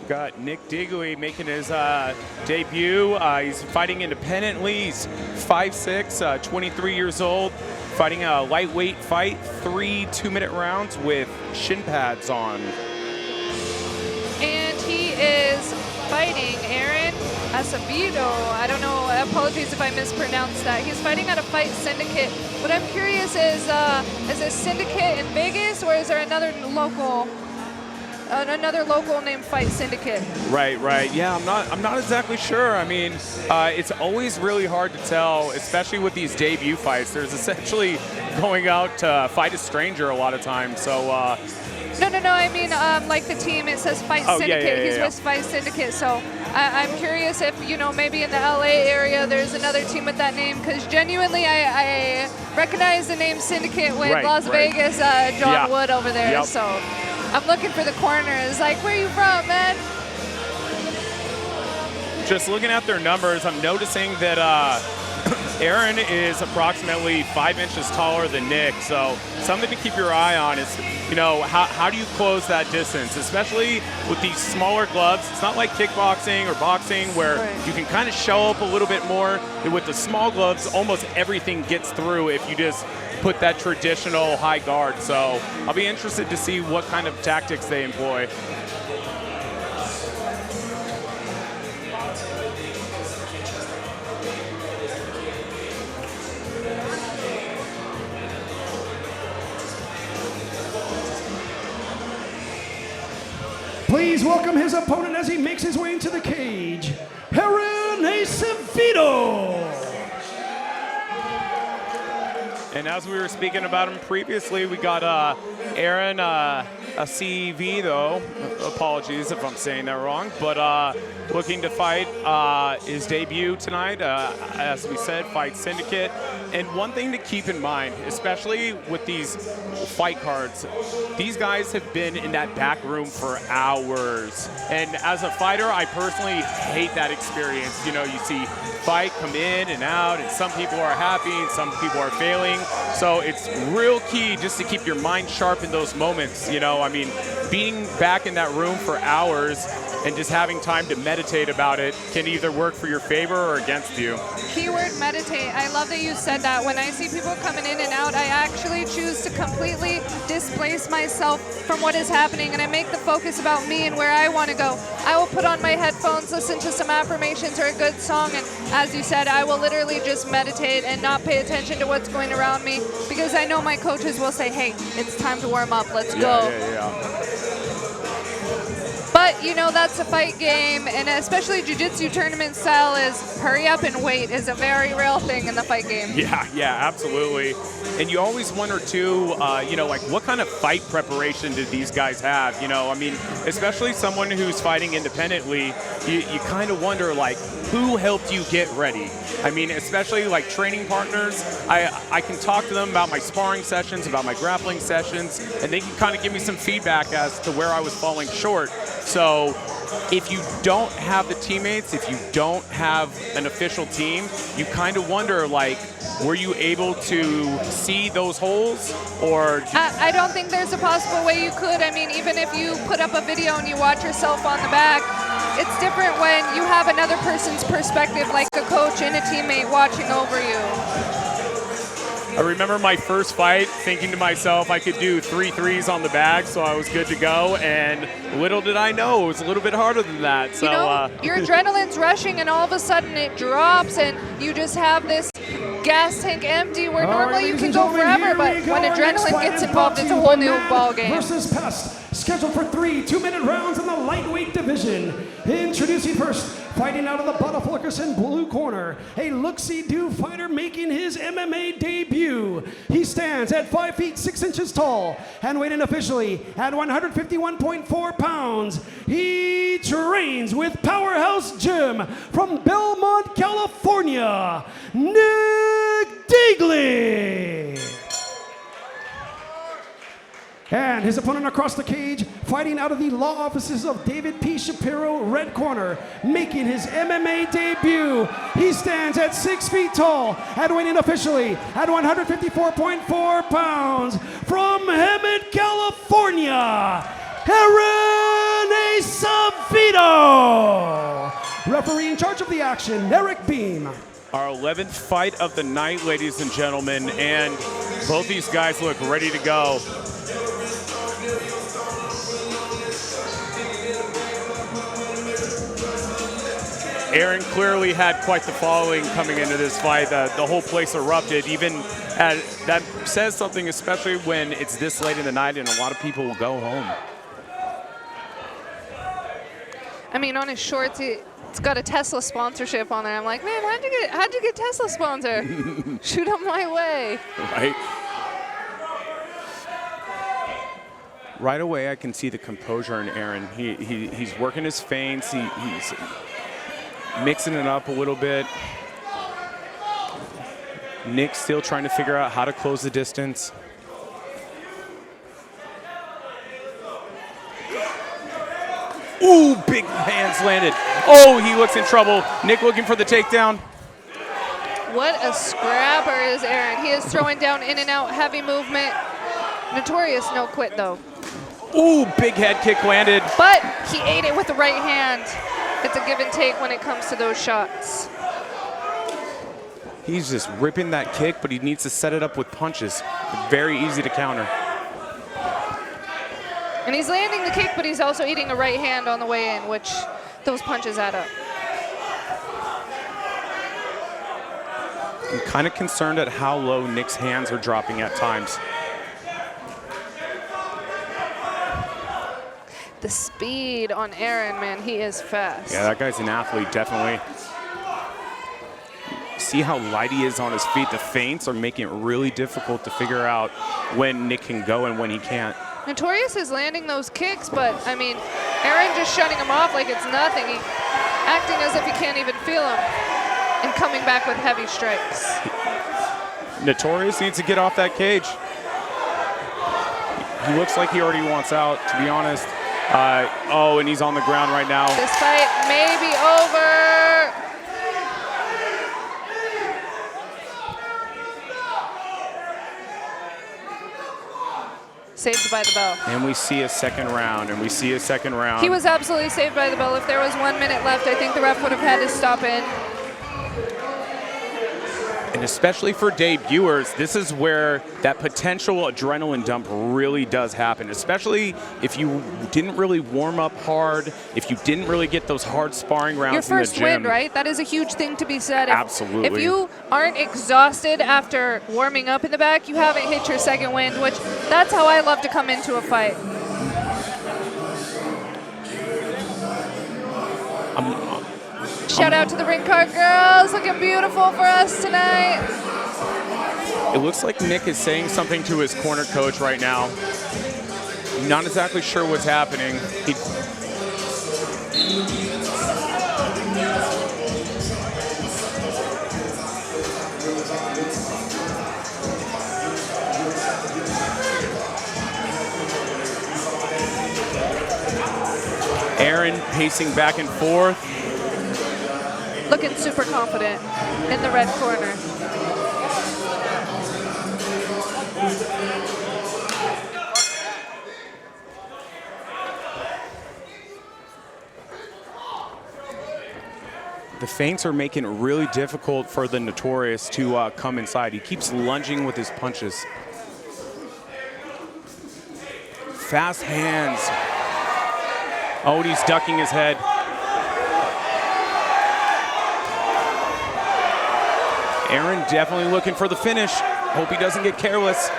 got Nick Degele making his debut. He's fighting independently. He's 5'6", 23 years old, fighting a lightweight fight, 3 2-minute rounds with shin pads on. And he is fighting Aaron Acevedo. I don't know, apologies if I mispronounced that. He's fighting at a Fight Syndicate. What I'm curious is it Syndicate in Vegas, or is there another local named Fight Syndicate? Right. Yeah, I'm not exactly sure. I mean, it's always really hard to tell, especially with these debut fights. There's essentially going out to fight a stranger a lot of times. So. No. I mean, like the team, it says Fight Syndicate. He's with Fight Syndicate. So I'm curious if, maybe in the LA area there's another team with that name, because genuinely I recognize the name Syndicate with Las Vegas, John Wood over there. Yep. So I'm looking for the corners. Like, where are you from, man? Just looking at their numbers, I'm noticing that Aaron is approximately 5 inches taller than Nick, so something to keep your eye on is, how do you close that distance, especially with these smaller gloves. It's not like kickboxing or boxing where you can kind of show up a little bit more. With the small gloves, almost everything gets through if you just put that traditional high guard. So I'll be interested to see what kind of tactics they employ. Please welcome his opponent as he makes his way into the cage, Aaron Acevedo. And as we were speaking about him previously, we got Aaron Acevedo. Apologies if I'm saying that wrong, but looking to fight his debut tonight. As we said, Fight Syndicate. And one thing to keep in mind, especially with these fight cards, these guys have been in that back room for hours. And as a fighter, I personally hate that experience. You see fight come in and out, and some people are happy and some people are failing. So it's real key just to keep your mind sharp in those moments. I mean, being back in that room for hours and just having time to meditate about it can either work for your favor or against you. Keyword meditate. I love that you said that. When I see people coming in and out, I actually choose to completely displace myself from what is happening, and I make the focus about me and where I want to go. I will put on my headphones, listen to some affirmations or a good song, and as you said, I will literally just meditate and not pay attention to what's going around me, because I know my coaches will say, hey, it's time to warm up, let's go. Yeah. But, that's a fight game, and especially jiu-jitsu tournament style is hurry up and wait is a very real thing in the fight game. Yeah, absolutely. And you always wonder, too, like what kind of fight preparation did these guys have? I mean, especially someone who's fighting independently, you kind of wonder, like, who helped you get ready? I mean, especially like training partners, I can talk to them about my sparring sessions, about my grappling sessions, and they can kind of give me some feedback as to where I was falling short. So if you don't have the teammates, if you don't have an official team, you kind of wonder, like, were you able to see those holes? Or I don't think there's a possible way you could. I mean, even if you put up a video and you watch yourself on the back, it's different when you have another person's perspective, like a coach and a teammate watching over you. I remember my first fight thinking to myself I could do 3 threes on the bag, so I was good to go, and little did I know it was a little bit harder than that. So your adrenaline's rushing, and all of a sudden it drops, and you just have this gas tank empty where normally you can go forever, but when adrenaline gets involved, it's a whole new ball game. Versus Pest, scheduled for 3 2-minute rounds in the lightweight division. Introducing first, fighting out of the Butterflickerson blue corner, a look-see-do fighter making his MMA debut. He stands at 5 feet 6 inches tall and weighing officially at 151.4 pounds. He trains with Powerhouse Gym from Belmont, California, Nick Degele. And his opponent across the cage, fighting out of the law offices of David P. Shapiro, red corner, making his MMA debut. He stands at 6 feet tall and weighing officially at 154.4 pounds. From Hemet, California, Aaron Acevedo. Acevedo. Referee in charge of the action, Eric Beam. Our 11th fight of the night, ladies and gentlemen, and both these guys look ready to go. Aaron clearly had quite the following coming into this fight. The whole place erupted. That says something, especially when it's this late in the night and a lot of people will go home. I mean, on his shorts, it's got a Tesla sponsorship on there. I'm like, man, how'd you get Tesla sponsor? Shoot up my way. Right. Right away, I can see the composure in Aaron. He's working his feints. He's mixing it up a little bit. Nick's still trying to figure out how to close the distance. Ooh, big hands landed. Oh, he looks in trouble. Nick looking for the takedown. What a scrapper is Aaron. He is throwing down in and out, heavy movement. Notorious no quit though. Ooh, big head kick landed. But he ate it with the right hand. It's a give and take when it comes to those shots. He's just ripping that kick, but he needs to set it up with punches. Very easy to counter. And he's landing the kick, but he's also eating a right hand on the way in, which those punches add up. I'm kind of concerned at how low Nick's hands are dropping at times. The speed on Aaron, man, he is fast. Yeah, that guy's an athlete, definitely. See how light he is on his feet. The feints are making it really difficult to figure out when Nick can go and when he can't. Notorious is landing those kicks, but, I mean, Aaron just shutting him off like it's nothing. Acting as if he can't even feel him and coming back with heavy strikes. Notorious needs to get off that cage. He looks like he already wants out, to be honest. Oh, and he's on the ground right now. This fight may be over. Saved by the bell. And we see a second round, and we see a second round. He was absolutely saved by the bell. If there was 1 minute left, I think the ref would have had to stop in. And especially for debuters, this is where that potential adrenaline dump really does happen, especially if you didn't really warm up hard, if you didn't really get those hard sparring rounds Your in the first gym. win, right? That is a huge thing to be said. Absolutely. If you aren't exhausted after warming up in the back, you haven't hit your second wind, which that's how I love to come into a fight. Shout out to the ring card girls, looking beautiful for us tonight. It looks like Nick is saying something to his corner coach right now. Not exactly sure what's happening. Aaron pacing back and forth. Looking super confident in the red corner. The feints are making it really difficult for the Notorious to come inside. He keeps lunging with his punches. Fast hands. Oh, he's ducking his head. Aaron definitely looking for the finish. Hope he doesn't get careless.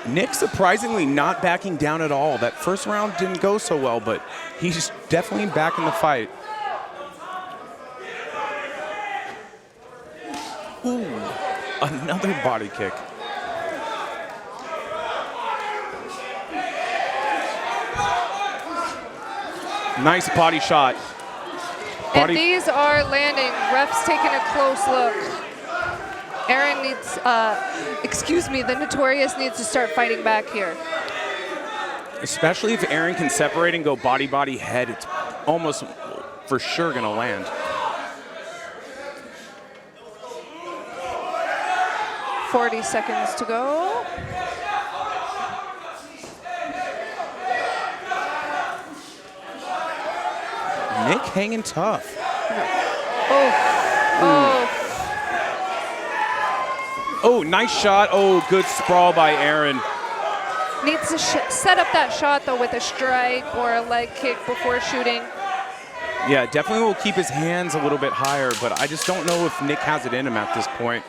Nick surprisingly not backing down at all. That first round didn't go so well, but he's definitely back in the fight. Ooh, another body kick. Nice body shot. And these are landing. Refs taking a close look. Aaron needs, the Notorious needs to start fighting back here. Especially if Aaron can separate and go body, head, it's almost for sure gonna land. 40 seconds to go. Nick hanging tough. Oh, nice shot. Oh, good sprawl by Aaron. Needs to set up that shot, though, with a strike or a leg kick before shooting. Yeah, definitely will keep his hands a little bit higher, but I just don't know if Nick has it in him at this point.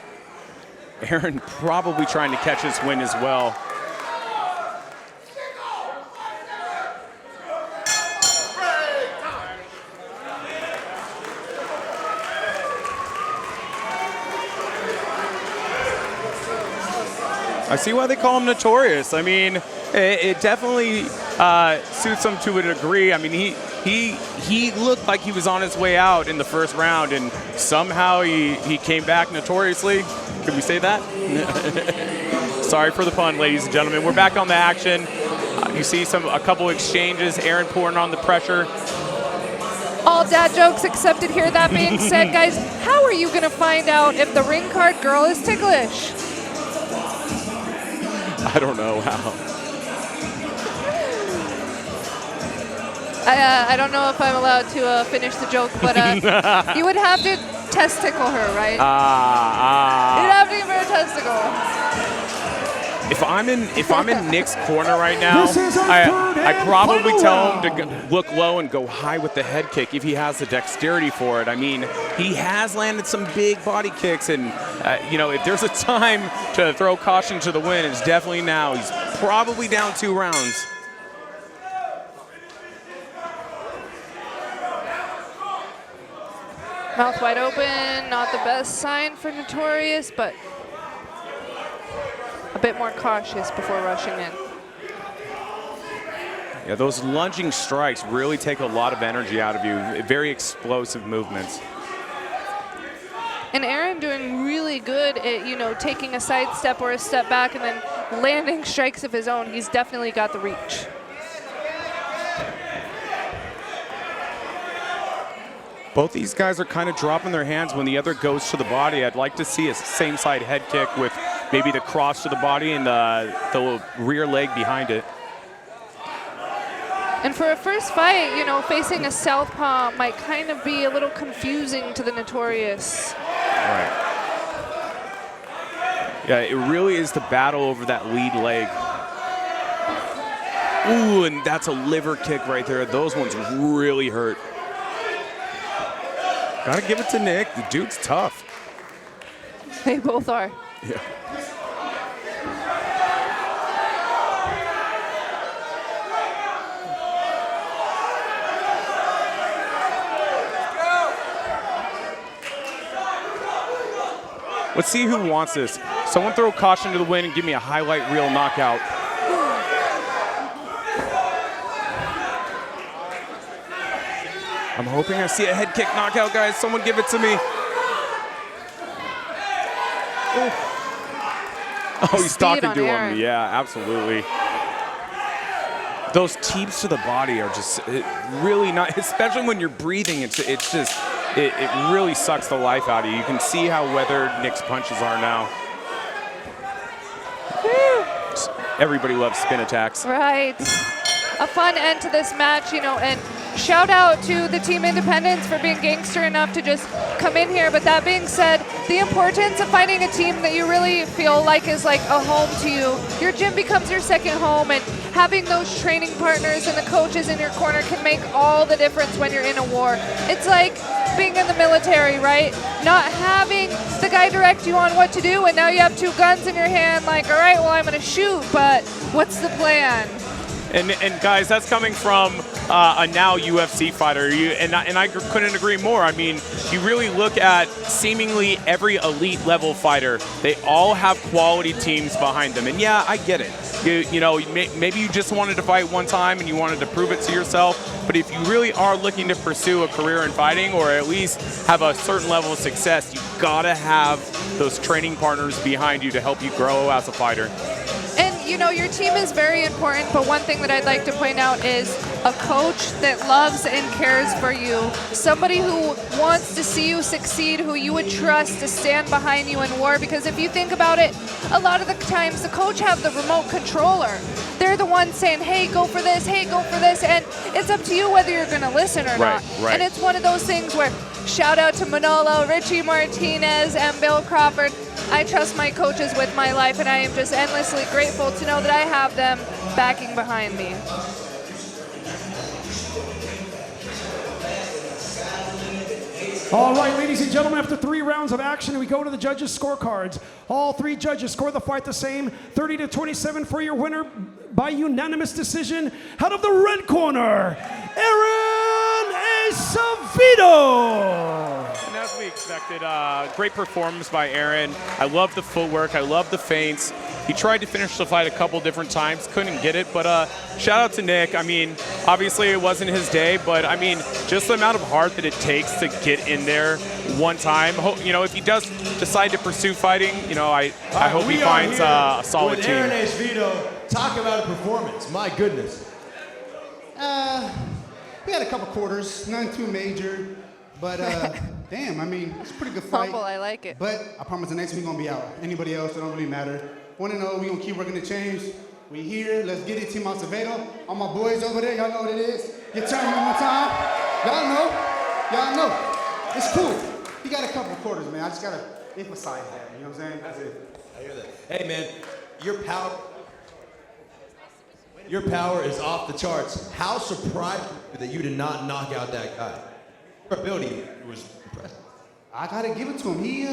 Aaron probably trying to catch his win as well. I see why they call him notorious. I mean, it definitely suits him to a degree. I mean, he looked like he was on his way out in the first round, and somehow he came back notoriously. Can we say that? Sorry for the pun, ladies and gentlemen. We're back on the action. You see a couple exchanges. Aaron pouring on the pressure. All dad jokes accepted here. That being said, guys, how are you going to find out if the ring card girl is ticklish? I don't know how. I don't know if I'm allowed to finish the joke, but you would have to testicle her, right? You'd have to give her a testicle. If I'm in Nick's corner right now, I probably tell him to look low and go high with the head kick if he has the dexterity for it. I mean, he has landed some big body kicks, and if there's a time to throw caution to the wind, it's definitely now. He's probably down 2 rounds. Mouth wide open, not the best sign for Notorious, but a bit more cautious before rushing in. Yeah, those lunging strikes really take a lot of energy out of you. Very explosive movements. And Aaron doing really good at, taking a side step or a step back and then landing strikes of his own. He's definitely got the reach. Both these guys are kind of dropping their hands when the other goes to the body. I'd like to see a same side head kick with maybe the cross to the body and the rear leg behind it. And for a first fight, facing a southpaw might kind of be a little confusing to the Notorious. Right. Yeah, it really is the battle over that lead leg. Ooh, and that's a liver kick right there. Those ones really hurt. Gotta give it to Nick. The dude's tough. They both are. Yeah. Let's see who wants this. Someone throw caution to the wind and give me a highlight reel knockout. I'm hoping I see a head kick knockout, guys. Someone give it to me. Oh, he's talking to him. Yeah, absolutely. Those teeps to the body are just really not, especially when you're breathing, it really sucks the life out of you. You can see how weathered Nick's punches are now. Everybody loves spin attacks. Right. A fun end to this match, and shout out to the Team Independence for being gangster enough to just come in here. But that being said, the importance of finding a team that you really feel like is like a home to you. Your gym becomes your second home, and having those training partners and the coaches in your corner can make all the difference when you're in a war. It's like being in the military, right? Not having the guy direct you on what to do, and now you have 2 guns in your hand, like, all right, well, I'm gonna shoot, but what's the plan? And guys, that's coming from a now UFC fighter. And I couldn't agree more. I mean, you really look at seemingly every elite level fighter, they all have quality teams behind them. And yeah, I get it. Maybe you just wanted to fight one time and you wanted to prove it to yourself. But if you really are looking to pursue a career in fighting, or at least have a certain level of success, you gotta have those training partners behind you to help you grow as a fighter. And know, your team is very important, but one thing that I'd like to point out is a coach that loves and cares for you. Somebody who wants to see you succeed, who you would trust to stand behind you in war. Because if you think about it, a lot of the times the coach have the remote controller. They're the ones saying, hey, go for this, and it's up to you whether you're going to listen or not. Right. And it's one of those things where, shout out to Manolo, Richie Martinez, and Bill Crawford. I trust my coaches with my life, and I am just endlessly grateful to know that I have them backing behind me. All right, ladies and gentlemen, after 3 rounds of action, we go to the judges' scorecards. All 3 judges score the fight the same, 30-27 for your winner by unanimous decision. Out of the red corner, Aaron Acevedo. And as we expected, great performance by Aaron. I love the footwork. I love the feints. He tried to finish the fight a couple different times, couldn't get it, but shout out to Nick. I mean, obviously it wasn't his day, but I mean, just the amount of heart that it takes to get in there one time. You know, if he does decide to pursue fighting, you know, I hope he finds a solid with team. Aaron Acevedo, talk about a performance. My goodness. We had a couple quarters, nothing too major, but damn, I mean, it's a pretty good fight. Fumble, I like it. But I promise the next week gonna be out. Anybody else, it don't really matter. 1-0, we gonna keep working the change. We here, let's get it, Team Acevedo. All my boys over there, y'all know what it is. Get turned one more time. Y'all know. It's cool. You got a couple quarters, man. I just gotta emphasize that, you know what I'm saying? That's it. I hear that. Hey, man, your power is off the charts. How surprised were you that you did not knock out that guy? Your ability was impressive. I gotta give it to him. He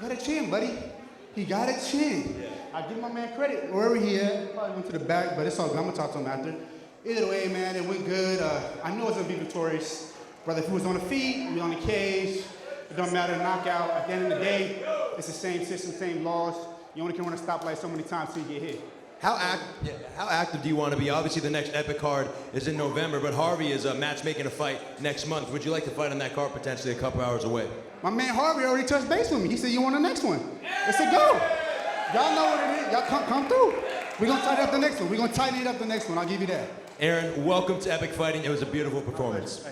got a chin, buddy. He got a chin. Yeah. I give my man credit. Wherever he at, probably went to the back, but it's all good. I'm gonna talk to him after. Either way, man, it went good. I know it's gonna be victorious. Whether if he was on the feet, we on the cage, it don't matter, knockout. At the end of the day, it's the same system, same laws. You only can run a stoplight so many times till you get hit. How active do you want to be? Obviously, the next Epic card is in November, but Harvey is matchmaking a fight next month. Would you like to fight on that card potentially a couple hours away? My man Harvey already touched base with me. He said, you want the next one? It's a go. Y'all know what it is. Y'all come through. We're going to tighten up the next one. We're going to tighten it up the next one. I'll give you that. Aaron, welcome to Epic Fighting. It was a beautiful performance.